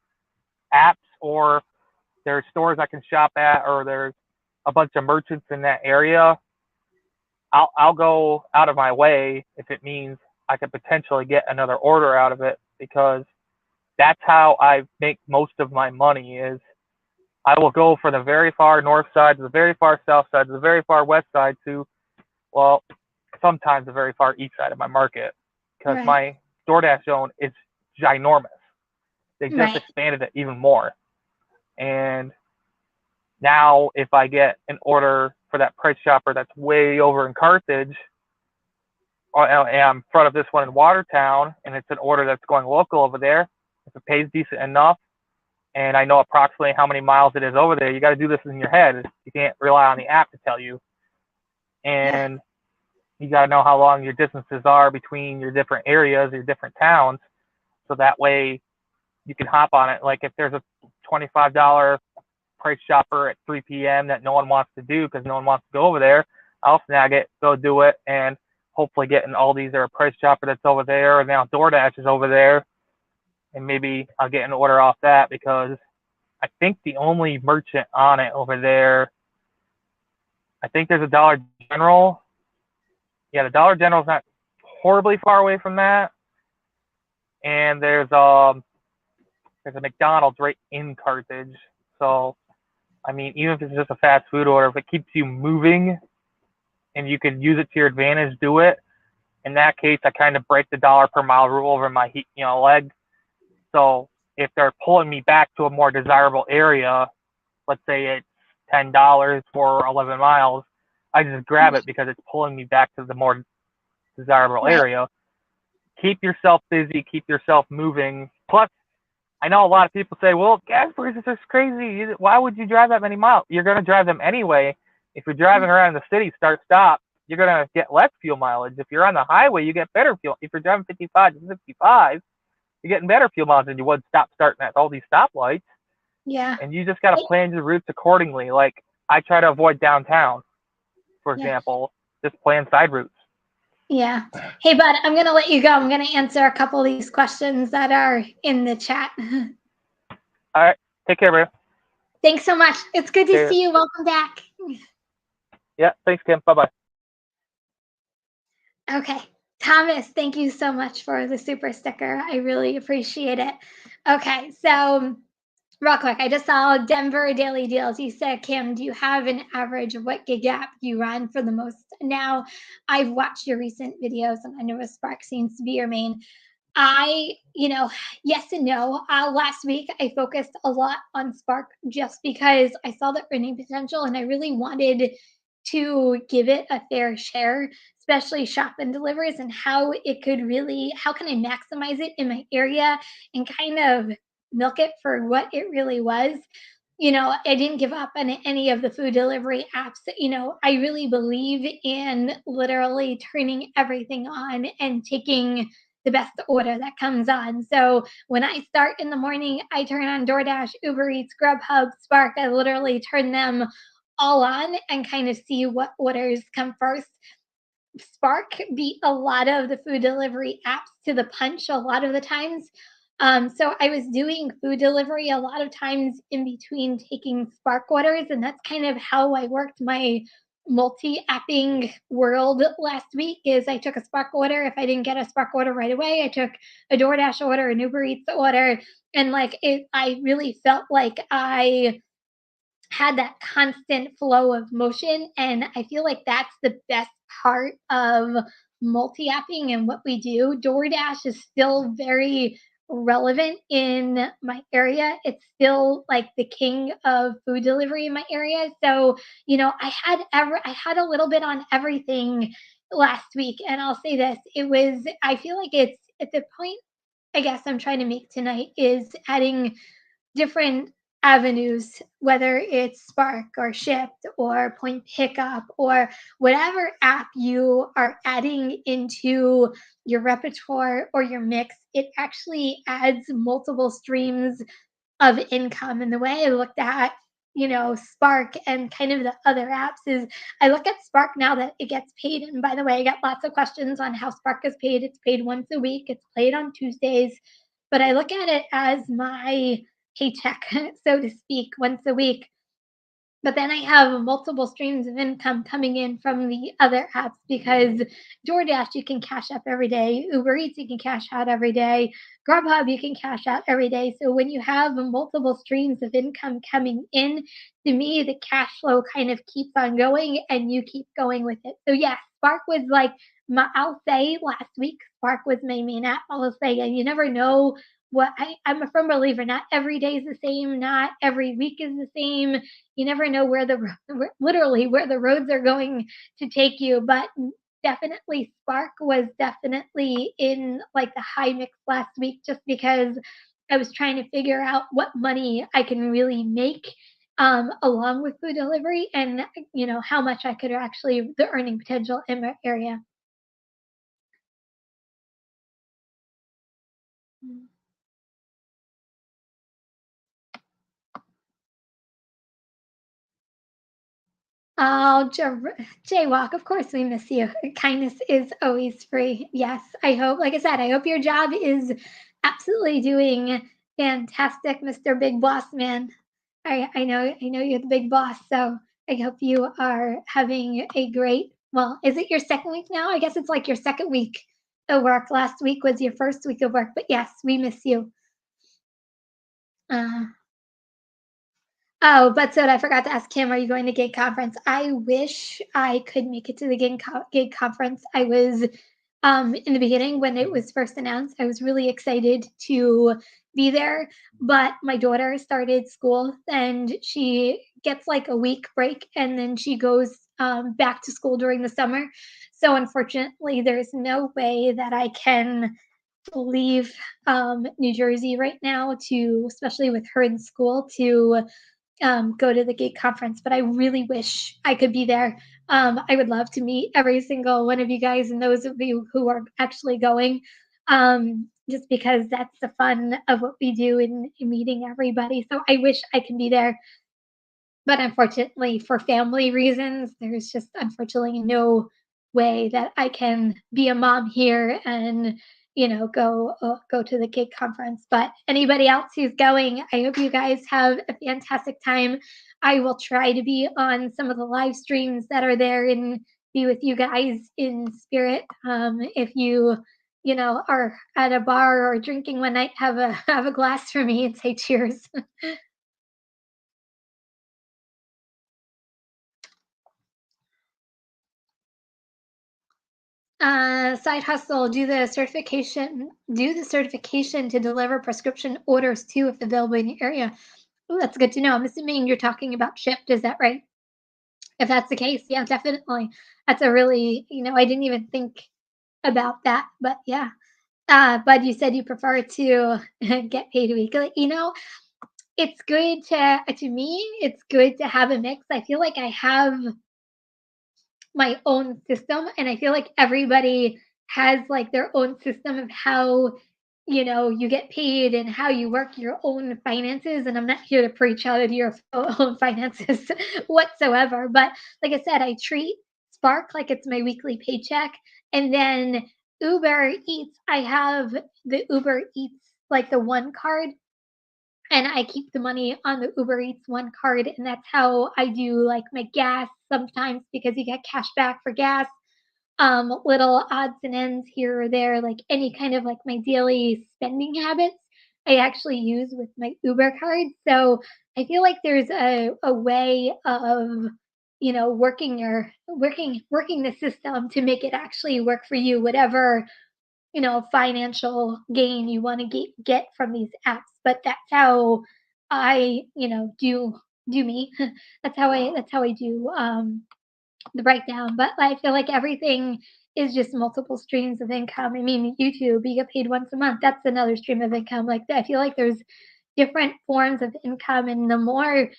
apps or there's stores I can shop at, or there's a bunch of merchants in that area, I'll go out of my way if it means I could potentially get another order out of it, because that's how I make most of my money. Is I will go for the very far north side, to the very far south side, to the very far west side, to, well, sometimes the very far east side of my market, because Right. my DoorDash zone is ginormous. They just Right. expanded it even more. And now if I get an order for that price shopper that's way over in Carthage, and I'm in front of this one in Watertown, and it's an order that's going local over there, if it pays decent enough, and I know approximately how many miles it is over there, you got to do this in your head. You can't rely on the app to tell you. Yeah. And you got to know how long your distances are between your different areas, your different towns, so that way you can hop on it. Like if there's a $25 price shopper at 3 p.m. that no one wants to do because no one wants to go over there, I'll snag it, go do it, and hopefully get an Aldi's or a price shopper that's over there, or now DoorDash is over there, and maybe I'll get an order off that, because I think the only merchant on it over there, I think there's a Dollar General. Yeah, the Dollar General's not horribly far away from that, and there's a McDonald's right in Carthage. So I mean, even if it's just a fast food order, if it keeps you moving and you can use it to your advantage, do it. In that case, I kind of break the dollar per mile rule over my leg. So if they're pulling me back to a more desirable area, let's say it's $10 for 11 miles, I just grab it because it's pulling me back to the more desirable Right. area. Keep yourself busy, keep yourself moving. Plus, I know a lot of people say, well, gas prices are crazy. Why would you drive that many miles? You're going to drive them anyway. If you're driving around the city, start, stop, you're going to get less fuel mileage. If you're on the highway, you get better fuel. If you're driving 55 to 65, you're getting better fuel mileage than you would stop starting at all these stoplights. Yeah. And you just got to plan your routes accordingly. Like, I try to avoid downtown, for Yeah. example, just plan side routes. Yeah. Hey, bud, I'm going to let you go. I'm going to answer a couple of these questions that are in the chat. All right. Take care, bro. Thanks so much. It's good to see you. Welcome back. Yeah. Thanks, Kim. Bye-bye. Okay. Thomas, thank you so much for the super sticker. I really appreciate it. Okay. So, real quick, I just saw Denver Daily Deals. You said, Kim, do you have an average of what gig app you run for the most? Now, I've watched your recent videos and I know Spark seems to be your main. Yes and no. Last week, I focused a lot on Spark just because I saw the earning potential and I really wanted to give it a fair share, especially shop and deliveries, and how can I maximize it in my area and kind of milk it for what it really was. I didn't give up on any of the food delivery apps. I really believe in literally turning everything on and taking the best order that comes on. So when I start in the morning, I turn on DoorDash, Uber Eats, Grubhub, Spark. I literally turn them all on and kind of see what orders come first. Spark beat a lot of the food delivery apps to the punch a lot of the times. So I was doing food delivery a lot of times in between taking Spark orders, and that's kind of how I worked my multi-apping world last week. Is I took a Spark order. If I didn't get a Spark order right away, I took a DoorDash order, an Uber Eats order, and like it, I really felt like I had that constant flow of motion. And I feel like that's the best part of multi apping and what we do. DoorDash is still very relevant in my area. It's still like the king of food delivery in my area. So, I had a little bit on everything last week. And I'll say this, I feel like it's at the point I guess I'm trying to make tonight is adding different avenues, whether it's Spark or Shipt or Point Pickup or whatever app you are adding into your repertoire or your mix, it actually adds multiple streams of income. And the way I looked at Spark and kind of the other apps is I look at Spark now that it gets paid. And by the way, I get lots of questions on how Spark is paid. It's paid once a week, it's paid on Tuesdays, but I look at it as my paycheck, so to speak, once a week. But then I have multiple streams of income coming in from the other apps because DoorDash you can cash up every day, Uber Eats you can cash out every day, Grubhub you can cash out every day. So when you have multiple streams of income coming in, to me the cash flow kind of keeps on going and you keep going with it. So yes, Spark was like I'll say last week Spark was my main app. I'll say, and you never know I'm a firm believer. Not every day is the same. Not every week is the same. You never know literally where the roads are going to take you, but definitely Spark was definitely in like the high mix last week just because I was trying to figure out what money I can really make along with food delivery and how much I could actually the earning potential in my area. Oh, Jaywalk, of course we miss you. Kindness is always free. Yes, I hope, like I said, I hope your job is absolutely doing fantastic, Mr. Big Boss Man. I know you're the big boss, so I hope you are having a great, well, is it your second week now? I guess it's like your second week of work. Last week was your first week of work, but yes, we miss you. Uh, Oh, but so I forgot to ask him, are you going to gig conference? I wish I could make it to the gig conference. I was in the beginning when it was first announced, I was really excited to be there, but my daughter started school and she gets like a week break and then she goes back to school during the summer. So unfortunately, there's no way that I can leave New Jersey right now to, especially with her in school, to go to the gig conference, but I really wish I could be there. I would love to meet every single one of you guys and those of you who are actually going, just because that's the fun of what we do in meeting everybody. So I wish I could be there, but unfortunately, for family reasons, there's just unfortunately no way that I can be a mom here and go to the gig conference. But anybody else who's going, I hope you guys have a fantastic time. I will try to be on some of the live streams that are there and be with you guys in spirit. If you are at a bar or drinking one night, have a glass for me and say cheers. Side hustle, do the certification to deliver prescription orders too if available in your area. Oh, that's good to know. I'm assuming you're talking about Shipt, is that right? If that's the case, yeah, definitely. That's a really, I didn't even think about that, but yeah. But you said you prefer to get paid weekly. It's good to me, it's good to have a mix. I feel like I have my own system and I feel like everybody has like their own system of how you get paid and how you work your own finances, and I'm not here to preach out of your own finances whatsoever, but like I said, I treat Spark like it's my weekly paycheck, and then Uber Eats, I have the Uber Eats, like the one card, and I keep the money on the Uber Eats one card, and that's how I do like my gas sometimes because you get cash back for gas. Little odds and ends here or there, like any kind of like my daily spending habits, I actually use with my Uber card. So I feel like there's a way of working the system to make it actually work for you, whatever financial gain you want to get from these apps. But that's how I do me. That's how I do the breakdown. But I feel like everything is just multiple streams of income. I mean, YouTube, you get paid once a month. That's another stream of income. Like I feel like there's different forms of income, and the more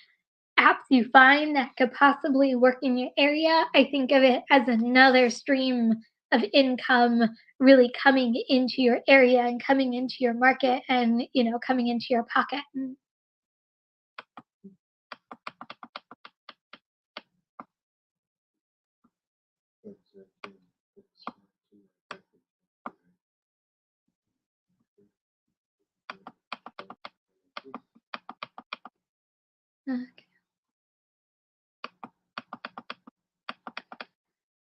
apps you find that could possibly work in your area, I think of it as another stream of income really coming into your area and coming into your market and coming into your pocket.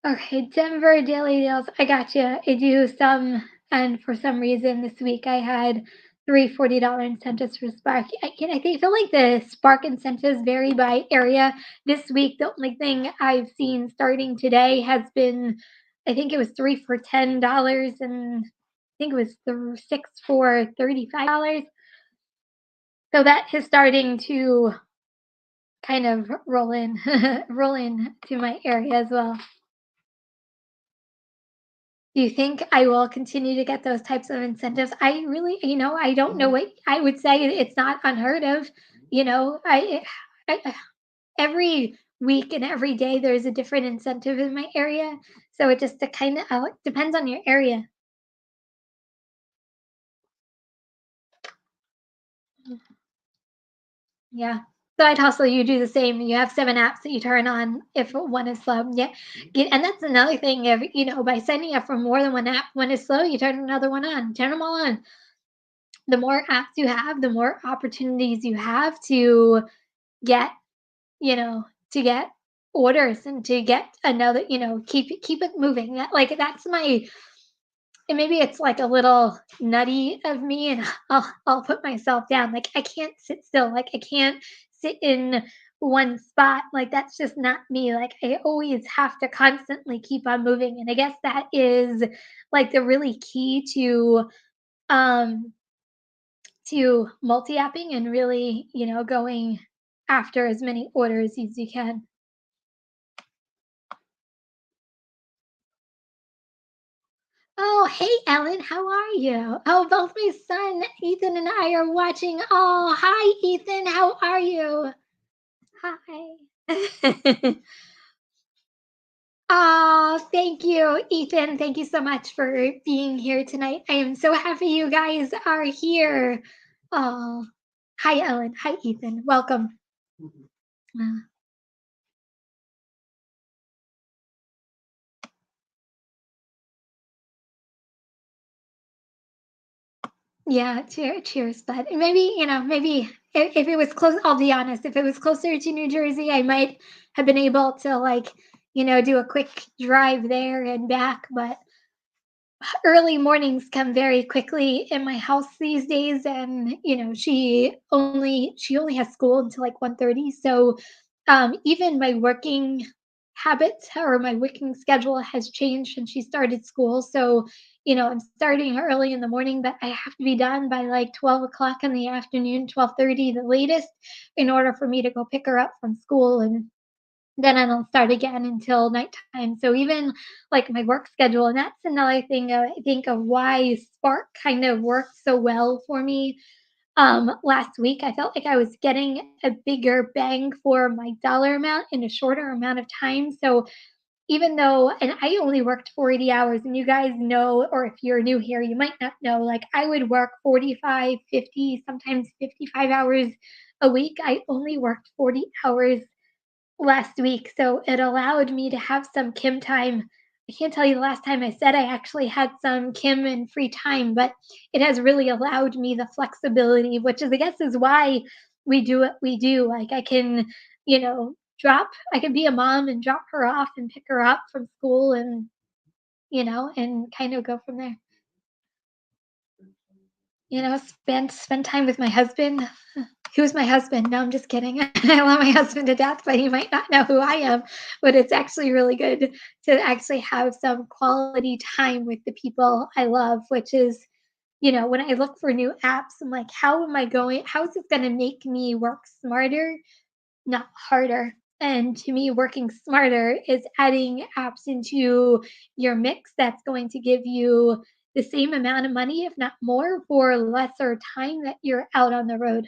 Okay, Denver daily deals. I got you. I do some, and for some reason this week I had three $40 incentives for Spark. I feel like the Spark incentives vary by area. This week, the only thing I've seen starting today has been, I think it was three for $10, and I think it was six for $35. So that is starting to kind of roll in, roll in to my area as well. Do you think I will continue to get those types of incentives? I really, I don't know what I would say. It's not unheard of. You know, every week and every day there's a different incentive in my area. So it just kind of depends on your area. Yeah. Side hustle, you do the same. You have 7 apps that you turn on if one is slow. Yeah. And that's another thing of, by signing up for more than one app, when it's slow, you turn another one on, turn them all on. The more apps you have, the more opportunities you have to get, you know, to get orders and to get another, keep it moving. That's my, and maybe it's like a little nutty of me, and I'll put myself down. Like I can't sit still. Like I can't sit in one spot. Like that's just not me. Like I always have to constantly keep on moving. And I guess that is like the really key um to multi-apping and really, going after as many orders as you can. Oh, hey Ellen, how are you? Oh, both my son Ethan and I are watching. Oh, hi Ethan, how are you? Hi. Oh, thank you, Ethan. Thank you so much for being here tonight. I am so happy you guys are here. Oh, hi Ellen. Hi Ethan. Welcome. Uh, Yeah, cheers, bud. And maybe, maybe if it was close, I'll be honest, if it was closer to New Jersey, I might have been able to like, do a quick drive there and back, but early mornings come very quickly in my house these days, and she only has school until like 1:30. So even my working habits or my working schedule has changed since she started school. So I'm starting early in the morning, but I have to be done by like 12 o'clock in the afternoon, 12:30 the latest, in order for me to go pick her up from school, and then I don't start again until nighttime. So even like my work schedule, and that's another thing I think of why Spark kind of worked so well for me. Last week, I felt like I was getting a bigger bang for my dollar amount in a shorter amount of time. So even though, and I only worked 40 hours, and you guys know, or if you're new here, you might not know, like I would work 45, 50, sometimes 55 hours a week. I only worked 40 hours last week, so it allowed me to have some Kim time. I can't tell you the last time I said I actually had some Kim and free time, but it has really allowed me the flexibility, which is, I guess, is why we do what we do. Like I can, I can be a mom and drop her off and pick her up from school, and and kind of go from there. Spend time with my husband. Who's my husband? No, I'm just kidding. I love my husband to death, but he might not know who I am. But it's actually really good to actually have some quality time with the people I love, which is, when I look for new apps, I'm like, how is this going to make me work smarter, not harder? And to me, working smarter is adding apps into your mix that's going to give you the same amount of money, if not more, for lesser time that you're out on the road.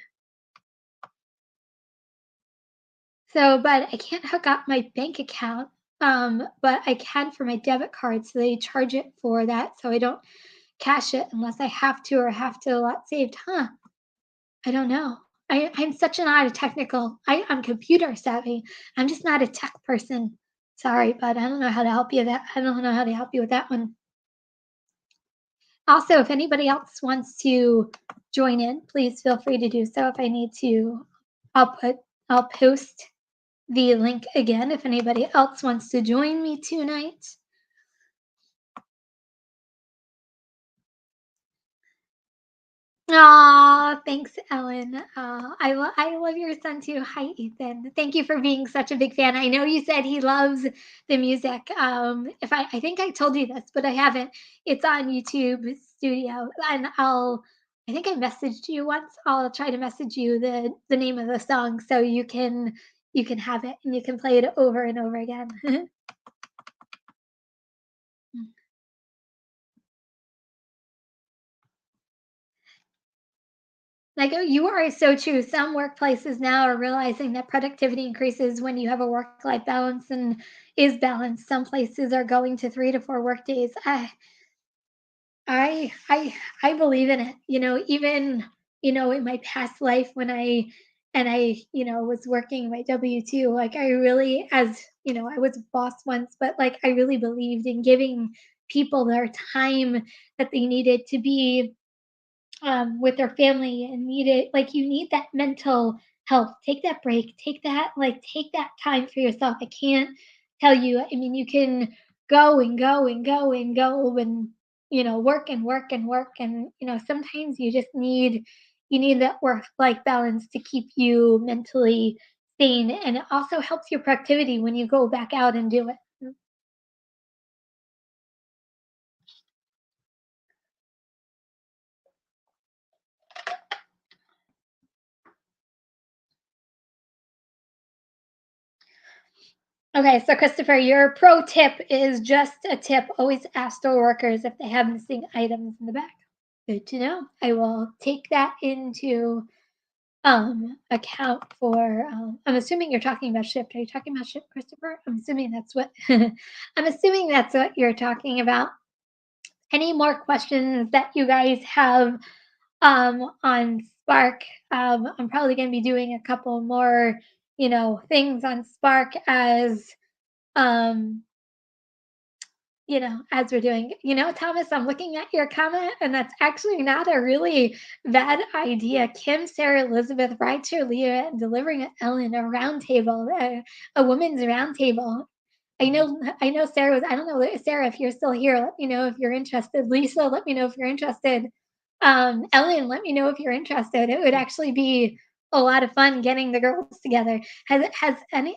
So, but I can't hook up my bank account, but I can for my debit card. So they charge it for that. So I don't cash it unless I have to or have to a lot saved. Huh? I don't know. I'm such not a technical. I'm computer savvy. I'm just not a tech person. Sorry, but I don't know how to help you. I don't know how to help you with that one. Also, if anybody else wants to join in, please feel free to do so. If I need to, I'll put I'll post the link again if anybody else wants to join me tonight. Aw, thanks, Ellen. I love your son too. Hi, Ethan. Thank you for being such a big fan. I know you said he loves the music. If I think I told you this, but I haven't. It's on YouTube Studio, and I think I messaged you once. I'll try to message you the name of the song so you can have it and you can play it over and over again. Like, oh, you are so true. Some workplaces now are realizing that productivity increases when you have a work-life balance and is balanced. Some places are going to 3 to 4 work days. I believe in it. Even in my past life when I was working my W-2, like I really, as I was a boss once, but like I really believed in giving people their time that they needed to be with their family and need it. Like you need that mental health. Take that break. Take that time for yourself. I can't tell you. I mean, you can go and go and go and go and work and work and work and sometimes you need that work life balance to keep you mentally sane, and it also helps your productivity when you go back out and do it. Okay, so Christopher, your pro tip is just a tip. Always ask store workers if they have missing items in the back. Good to know. I will take that into account for I'm assuming you're talking about Shipt. Are you talking about Shipt, Christopher? I'm assuming that's what I'm assuming that's what you're talking about. Any more questions that you guys have on Spark? I'm probably gonna be doing a couple more, things on Spark um as we're doing. Thomas, I'm looking at your comment, and that's actually not a really bad idea. Kim, Sarah, Elizabeth, rideshare Leah, and delivering Ellen a round table, a women's round table. I know Sarah was, I don't know, Sarah, if you're still here, let me know if you're interested. Lisa, let me know if you're interested. Ellen, let me know if you're interested. It would actually be a lot of fun getting the girls together. Has any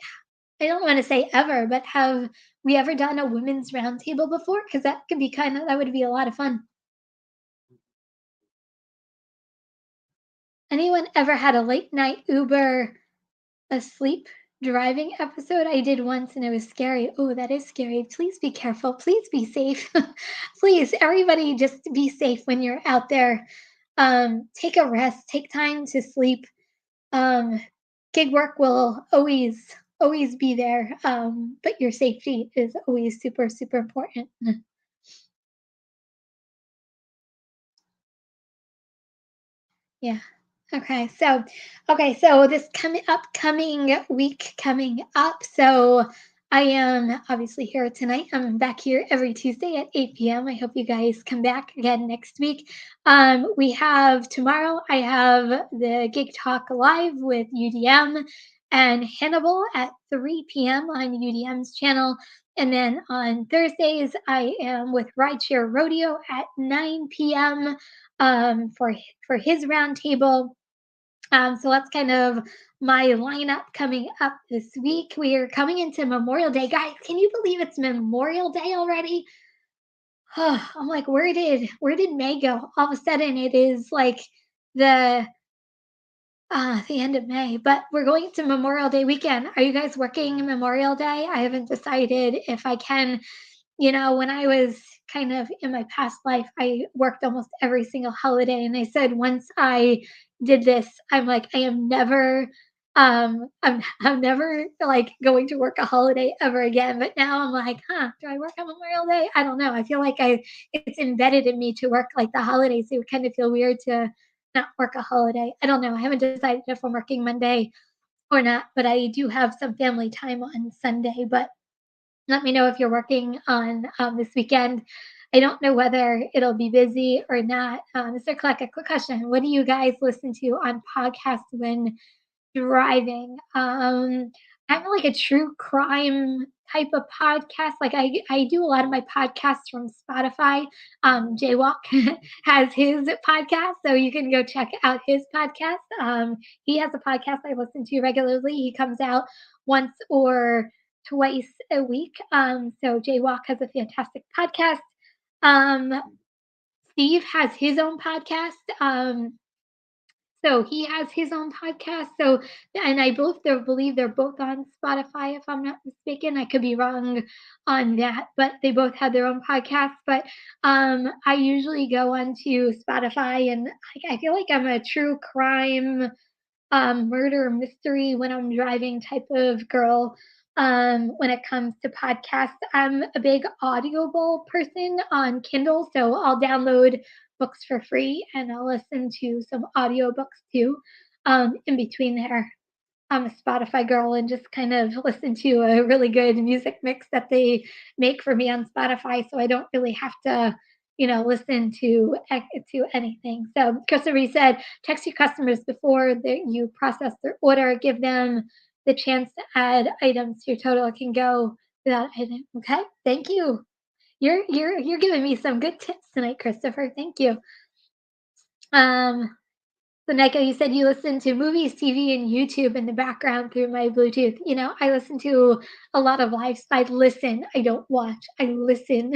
I don't want to say ever, but have we ever done a women's roundtable before? Because that would be a lot of fun. Anyone ever had a late night Uber asleep driving episode? I did once and it was scary. Oh, that is scary. Please be careful. Please be safe. Please, everybody, just be safe when you're out there. Take a rest, take time to sleep. Um, Gig work will always be there, but your safety is always super super important. Yeah. Okay, so this upcoming week coming up. So I am obviously here tonight. I'm back here every Tuesday at 8 p.m. I hope you guys come back again next week. We have tomorrow, I have the Gig Talk Live with UDM and Hannibal at 3 p.m. on UDM's channel. And then on Thursdays, I am with Rideshare Rodeo at 9 p.m. For his roundtable. So that's kind of my lineup coming up this week. We are coming into Memorial Day. Guys, can you believe it's Memorial Day already? I'm like, where did May go? All of a sudden it is like the the end of May, but we're going to Memorial Day weekend. Are you guys working Memorial Day? I haven't decided if I can. When I was kind of in my past life, I worked almost every single holiday. And I said, once I did this, I'm like, I'm never like going to work a holiday ever again. But now I'm like, do I work on Memorial Day? I don't know. I feel like it's embedded in me to work like the holidays. It would kind of feel weird to not work a holiday. I don't know. I haven't decided if I'm working Monday or not, but I do have some family time on Sunday. But let me know if you're working on this weekend. I don't know whether it'll be busy or not. Mr. Clark, a quick question. What do you guys listen to on podcasts when driving? I'm like a true crime type of podcast. Like I do a lot of my podcasts from Spotify. Jaywalk has his podcast, so you can go check out his podcast. He has a podcast I listen to regularly. He comes out once or twice a week. So Jaywalk has a fantastic podcast. Um, Steve has his own podcast. So he has his own podcast. So, and I both believe they're both on Spotify, if I'm not mistaken. I could be wrong on that, but they both have their own podcast. But I usually go onto Spotify, and I feel like I'm a true crime murder mystery when I'm driving type of girl. When it comes to podcasts, I'm a big Audible person on Kindle, so I'll download books for free and I'll listen to some audiobooks too. In between there, I'm a Spotify girl and just kind of listen to a really good music mix that they make for me on Spotify, so I don't really have to, listen to anything. So Christopher said, text your customers before you process their order. Give them the chance to add items to your total. It can go without item. Okay, thank you. You're giving me some good tips tonight, Christopher. Thank you. Um, so, Nika, you said you listen to movies, TV, and YouTube in the background through my Bluetooth. I listen to a lot of live. I listen. I don't watch. I listen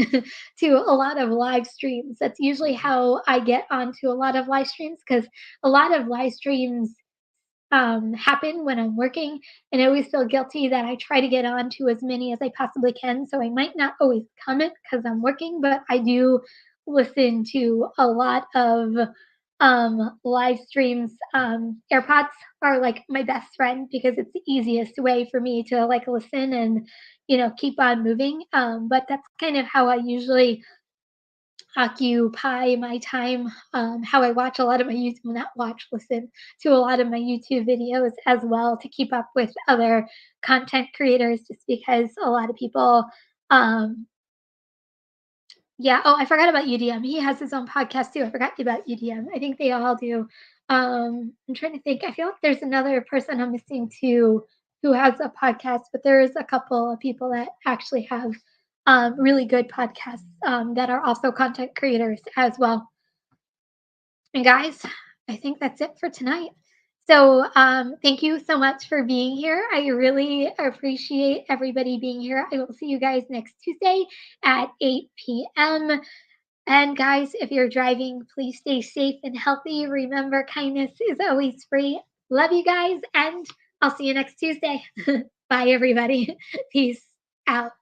to a lot of live streams. That's usually how I get onto a lot of live streams because a lot of live streams happen when I'm working, and I always feel guilty that I try to get on to as many as I possibly can. So I might not always comment because I'm working, but I do listen to a lot of live streams. AirPods are like my best friend because it's the easiest way for me to like listen and keep on moving. But that's kind of how I usually occupy my time, how I watch a lot of my YouTube, well, not watch, listen to a lot of my YouTube videos as well to keep up with other content creators, just because a lot of people, um, yeah. Oh, I forgot about UDM. He has his own podcast too. I forgot about UDM. I think they all do. I'm trying to think. I feel like there's another person I'm missing too who has a podcast, but there is a couple of people that actually have really good podcasts that are also content creators as well. And guys, I think that's it for tonight. So thank you so much for being here. I really appreciate everybody being here. I will see you guys next Tuesday at 8 p.m. And guys, if you're driving, please stay safe and healthy. Remember, kindness is always free. Love you guys, and I'll see you next Tuesday. Bye, everybody. Peace out.